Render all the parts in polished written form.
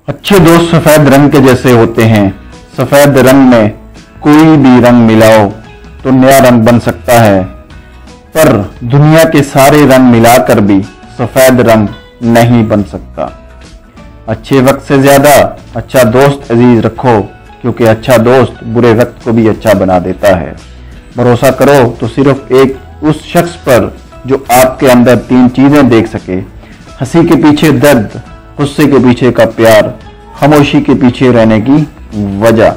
अच्छे दोस्त सफेद रंग के जैसे होते हैं। सफेद रंग में कोई भी रंग मिलाओ तो नया रंग बन सकता है, पर दुनिया के सारे रंग मिलाकर भी सफेद रंग नहीं बन सकता। अच्छे वक्त से ज्यादा अच्छा दोस्त अजीज रखो, क्योंकि अच्छा दोस्त बुरे वक्त को भी अच्छा बना देता है। भरोसा करो तो सिर्फ एक उस शख्स पर जो आपके अंदर तीन चीजें देख सके: हंसी के पीछे दर्द, गुस्से के पीछे का प्यार, खामोशी के पीछे रहने की वजह।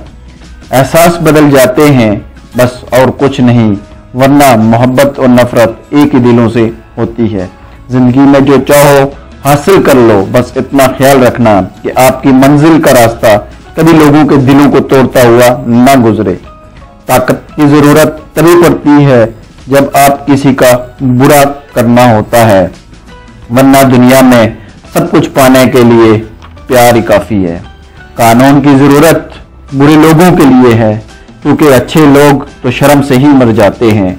एहसास बदल जाते हैं बस, और कुछ नहीं, वरना मोहब्बत और नफरत एक ही दिलों से होती है। जिंदगी में जो चाहो हासिल कर लो, बस इतना ख्याल रखना कि आपकी मंजिल का रास्ता कभी लोगों के दिलों को तोड़ता हुआ ना गुजरे। ताकत की जरूरत तभी पड़ती है जब आप किसी का बुरा करना होता है, वरना दुनिया में सब कुछ पाने के लिए प्यार ही काफी है। कानून की जरूरत बुरे लोगों के लिए है, क्योंकि अच्छे लोग तो शर्म से ही मर जाते हैं।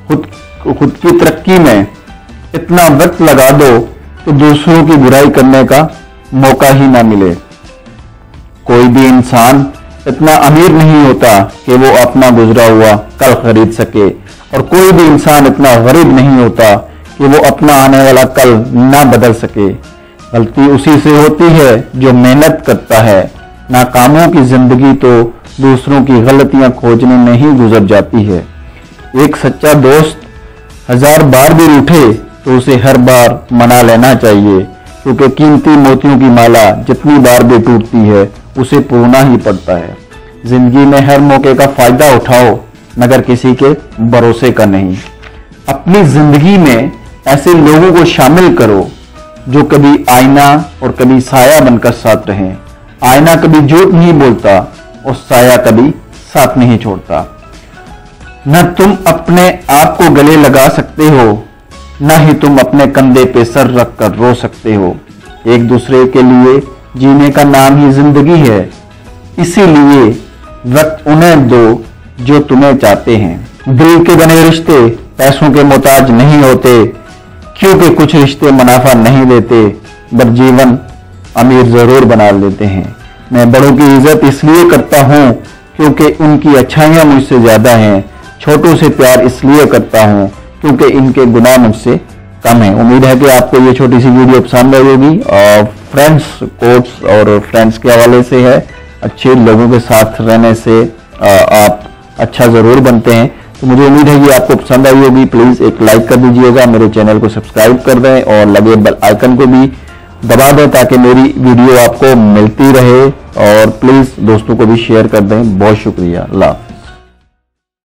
खुद की तरक्की में इतना वक्त लगा दो तो दूसरों की बुराई करने का मौका ही ना मिले। कोई भी इंसान इतना अमीर नहीं होता कि वो अपना गुजरा हुआ कल खरीद सके, और कोई भी इंसान इतना गरीब नहीं होता कि वो अपना आने वाला कल ना बदल सके। गलती उसी से होती है जो मेहनत करता है। नाकामों की जिंदगी तो दूसरों की गलतियां खोजने में ही गुजर जाती है। एक सच्चा दोस्त 1000 बार भी रूठे तो उसे हर बार मना लेना चाहिए, क्योंकि कीमती मोतियों की माला जितनी बार भी टूटती है उसे पूरना ही पड़ता है। जिंदगी में हर मौके का फायदा उठाओ, मगर किसी के भरोसे का नहीं। अपनी जिंदगी में ऐसे लोगों को शामिल करो जो कभी आईना और कभी साया बनकर साथ रहें। आईना कभी झूठ नहीं बोलता और साया कभी साथ नहीं छोड़ता। न तुम अपने आप को गले लगा सकते हो, न ही तुम अपने कंधे पे सर रख कर रो सकते हो। एक दूसरे के लिए जीने का नाम ही जिंदगी है, इसीलिए वक्त उन्हें दो जो तुम्हें चाहते हैं। दिल के बने रिश्ते पैसों के मोहताज नहीं होते, क्योंकि कुछ रिश्ते मुनाफा नहीं देते, पर जीवन अमीर जरूर बना लेते हैं। मैं बड़ों की इज्जत इसलिए करता हूँ क्योंकि उनकी अच्छाइयाँ मुझसे ज्यादा हैं। छोटों से प्यार इसलिए करता हूँ क्योंकि इनके गुनाह मुझसे कम है। उम्मीद है कि आपको ये छोटी सी वीडियो पसंद आई होगी। और फ्रेंड्स कोट्स और फ्रेंड्स के हवाले से है, अच्छे लोगों के साथ रहने से आप अच्छा जरूर बनते हैं। तो मुझे उम्मीद है कि आपको पसंद आई होगी। प्लीज एक लाइक कर दीजिएगा, मेरे चैनल को सब्सक्राइब कर दें और लगे बेल आइकन को भी दबा दें ताकि मेरी वीडियो आपको मिलती रहे। और प्लीज दोस्तों को भी शेयर कर दें। बहुत शुक्रिया। अल्लाह।